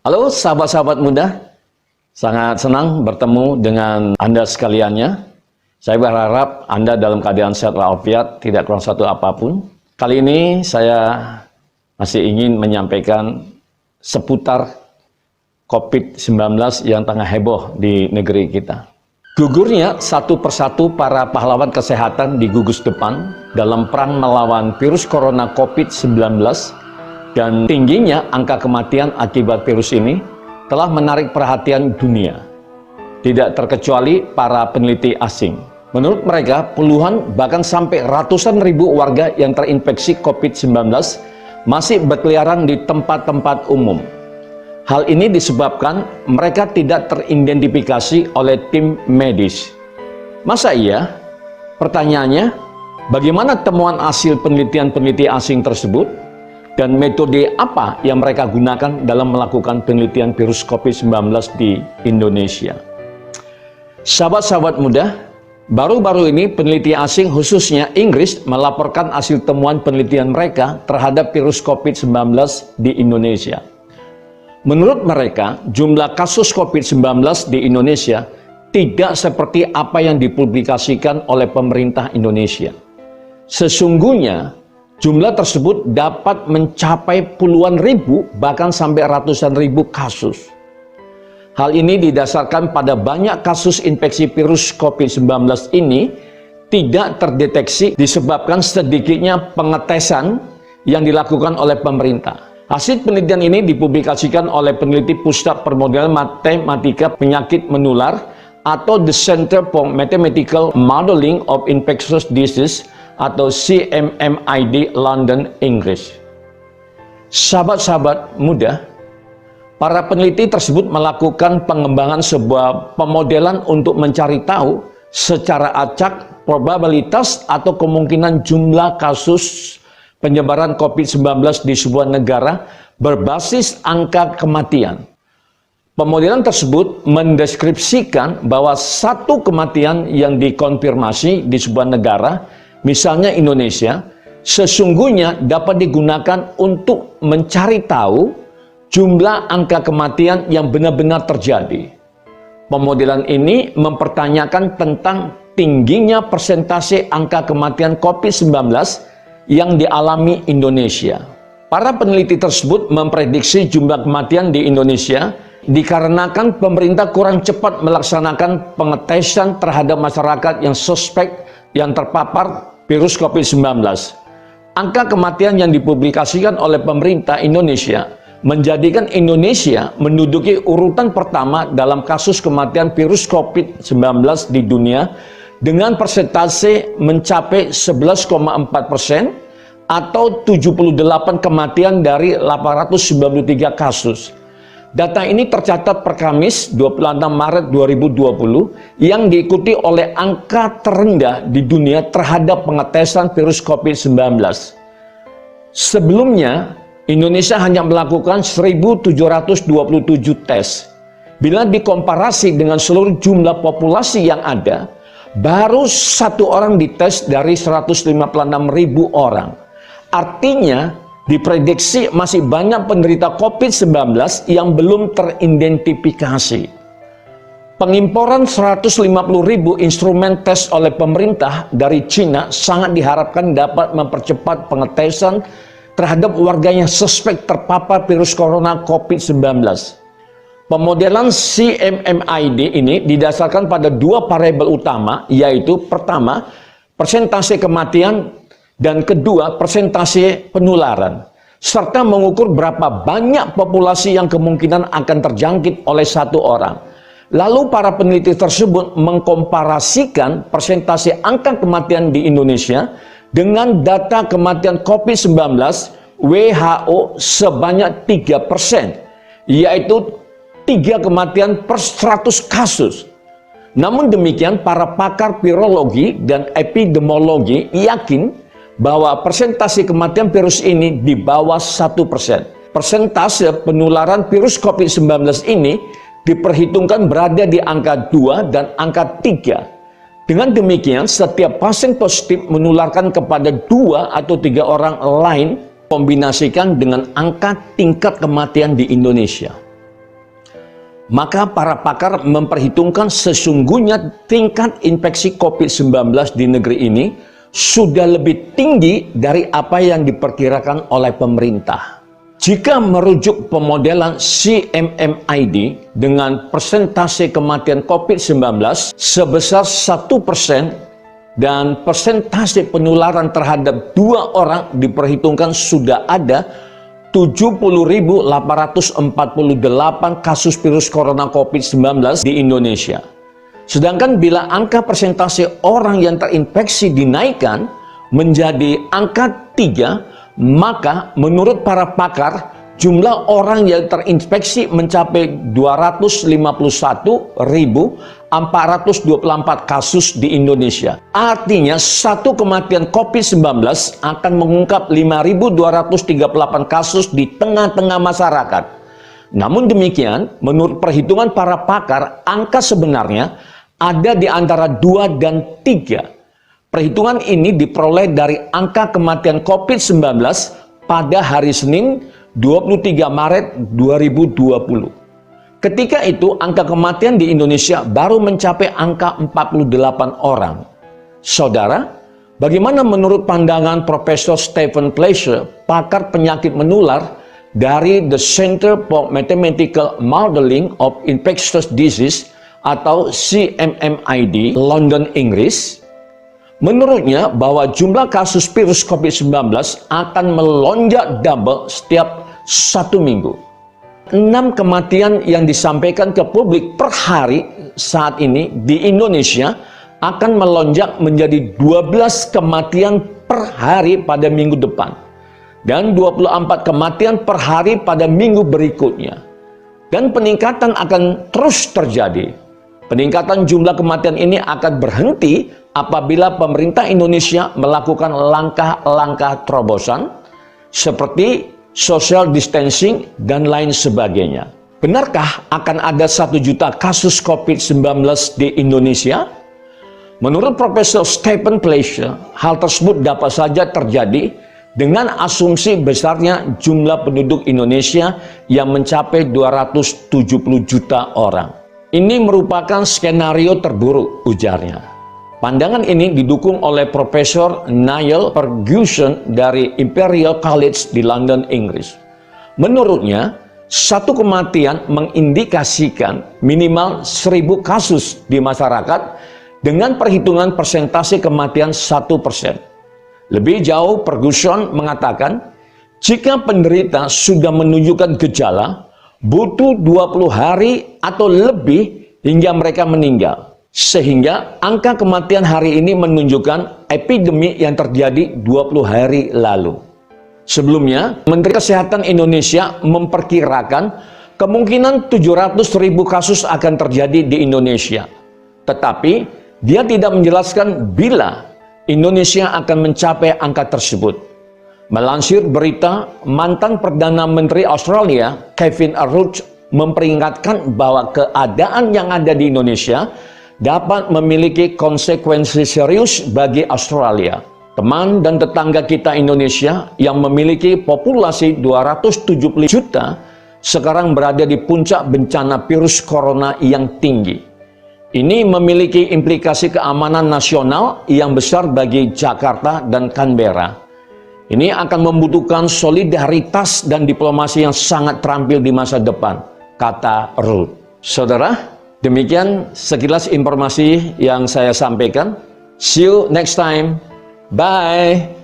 Halo sahabat-sahabat muda, sangat senang bertemu dengan Anda sekaliannya. Saya berharap Anda dalam keadaan sehat walafiat, tidak kurang satu apapun. Kali ini saya masih ingin menyampaikan seputar COVID-19 yang tengah heboh di negeri kita. Gugurnya satu persatu para pahlawan kesehatan di gugus depan dalam perang melawan virus corona COVID-19 dan tingginya angka kematian akibat virus ini telah menarik perhatian dunia. Tidak terkecuali para peneliti asing. Menurut mereka, puluhan bahkan sampai ratusan ribu warga yang terinfeksi COVID-19 masih berkeliaran di tempat-tempat umum. Hal ini disebabkan mereka tidak teridentifikasi oleh tim medis. Masa iya? Pertanyaannya, bagaimana temuan hasil penelitian-peneliti asing tersebut? Dan metode apa yang mereka gunakan dalam melakukan penelitian virus COVID-19 di Indonesia? Sahabat-sahabat muda, baru-baru ini peneliti asing khususnya Inggris melaporkan hasil temuan penelitian mereka terhadap virus COVID-19 di Indonesia. Menurut mereka, jumlah kasus COVID-19 di Indonesia tidak seperti apa yang dipublikasikan oleh pemerintah Indonesia. Sesungguhnya, jumlah tersebut dapat mencapai puluhan ribu, bahkan sampai ratusan ribu kasus. Hal ini didasarkan pada banyak kasus infeksi virus COVID-19 ini tidak terdeteksi disebabkan sedikitnya pengetesan yang dilakukan oleh pemerintah. Hasil penelitian ini dipublikasikan oleh peneliti Pusat Permodelan Matematika Penyakit Menular atau The Center for Mathematical Modeling of Infectious Disease atau CMMID, London, Inggris. Sahabat-sahabat muda, para peneliti tersebut melakukan pengembangan sebuah pemodelan untuk mencari tahu secara acak probabilitas atau kemungkinan jumlah kasus penyebaran COVID-19 di sebuah negara berbasis angka kematian. Pemodelan tersebut mendeskripsikan bahwa satu kematian yang dikonfirmasi di sebuah negara, misalnya Indonesia, sesungguhnya dapat digunakan untuk mencari tahu jumlah angka kematian yang benar-benar terjadi. Pemodelan ini mempertanyakan tentang tingginya persentase angka kematian COVID-19 yang dialami Indonesia. Para peneliti tersebut memprediksi jumlah kematian di Indonesia dikarenakan pemerintah kurang cepat melaksanakan pengetesan terhadap masyarakat yang suspek yang terpapar virus COVID-19. Angka kematian yang dipublikasikan oleh pemerintah Indonesia menjadikan Indonesia menduduki urutan pertama dalam kasus kematian virus COVID-19 di dunia dengan persentase mencapai 11,4% atau 78 kematian dari 893 kasus. Data ini tercatat per Kamis 26 Maret 2020 yang diikuti oleh angka terendah di dunia terhadap pengetesan virus COVID-19. Sebelumnya, Indonesia hanya melakukan 1.727 tes. Bila dikomparasi dengan seluruh jumlah populasi yang ada, baru satu orang dites dari 156.000 orang. Artinya, diprediksi masih banyak penderita COVID-19 yang belum teridentifikasi. Pengimporan 150.000 instrumen tes oleh pemerintah dari Cina sangat diharapkan dapat mempercepat pengetesan terhadap warga yang suspek terpapar virus corona COVID-19. Pemodelan CMMID ini didasarkan pada dua variabel utama, yaitu pertama, persentase kematian, dan kedua, persentase penularan, serta mengukur berapa banyak populasi yang kemungkinan akan terjangkit oleh satu orang. Lalu para peneliti tersebut mengkomparasikan persentase angka kematian di Indonesia dengan data kematian COVID-19 WHO sebanyak 3%, yaitu 3 kematian per 100 kasus. Namun demikian, para pakar virologi dan epidemiologi yakin bahwa persentase kematian virus ini di bawah 1%. Persentase penularan virus COVID-19 ini diperhitungkan berada di angka 2 dan angka 3. Dengan demikian, setiap pasien positif menularkan kepada 2 atau 3 orang lain, kombinasikan dengan angka tingkat kematian di Indonesia. Maka para pakar memperhitungkan sesungguhnya tingkat infeksi COVID-19 di negeri ini sudah lebih tinggi dari apa yang diperkirakan oleh pemerintah. Jika merujuk pemodelan CMMID dengan persentase kematian COVID-19 sebesar 1% dan persentase penularan terhadap 2 orang diperhitungkan sudah ada 70.848 kasus virus corona COVID-19 di Indonesia. Sedangkan bila angka persentase orang yang terinfeksi dinaikkan menjadi angka 3, maka menurut para pakar, jumlah orang yang terinfeksi mencapai 251.424 kasus di Indonesia. Artinya, satu kematian COVID-19 akan mengungkap 5.238 kasus di tengah-tengah masyarakat. Namun demikian, menurut perhitungan para pakar, angka sebenarnya ada di antara 2 dan 3. Perhitungan ini diperoleh dari angka kematian COVID-19 pada hari Senin 23 Maret 2020. Ketika itu angka kematian di Indonesia baru mencapai angka 48 orang. Saudara, bagaimana menurut pandangan Profesor Stephen Fleischer, pakar penyakit menular dari The Center for Mathematical Modeling of Infectious Disease atau CMMID, London, Inggris? Menurutnya bahwa jumlah kasus virus COVID-19 akan melonjak double setiap 1 minggu. 6 kematian yang disampaikan ke publik per hari saat ini di Indonesia akan melonjak menjadi 12 kematian per hari pada minggu depan. Dan 24 kematian per hari pada minggu berikutnya. Dan peningkatan akan terus terjadi. Peningkatan jumlah kematian ini akan berhenti apabila pemerintah Indonesia melakukan langkah-langkah terobosan seperti social distancing dan lain sebagainya. Benarkah akan ada 1 juta kasus COVID-19 di Indonesia? Menurut Profesor Stephen Fleischer, hal tersebut dapat saja terjadi dengan asumsi besarnya jumlah penduduk Indonesia yang mencapai 270 juta orang. Ini merupakan skenario terburuk, ujarnya. Pandangan ini didukung oleh Profesor Niall Ferguson dari Imperial College di London, Inggris. Menurutnya, 1 kematian mengindikasikan minimal 1.000 kasus di masyarakat dengan perhitungan persentase kematian 1%. Lebih jauh, Ferguson mengatakan, jika penderita sudah menunjukkan gejala, butuh 20 hari atau lebih hingga mereka meninggal. Sehingga angka kematian hari ini menunjukkan epidemi yang terjadi 20 hari lalu. Sebelumnya, Menteri Kesehatan Indonesia memperkirakan kemungkinan 700.000 kasus akan terjadi di Indonesia. Tetapi, dia tidak menjelaskan bila Indonesia akan mencapai angka tersebut. Melansir berita, mantan Perdana Menteri Australia, Kevin Rudd, memperingatkan bahwa keadaan yang ada di Indonesia dapat memiliki konsekuensi serius bagi Australia. Teman dan tetangga kita Indonesia yang memiliki populasi 270 juta sekarang berada di puncak bencana virus corona yang tinggi. Ini memiliki implikasi keamanan nasional yang besar bagi Jakarta dan Canberra. Ini akan membutuhkan solidaritas dan diplomasi yang sangat terampil di masa depan, kata Rudd. Saudara, demikian sekilas informasi yang saya sampaikan. See you next time. Bye.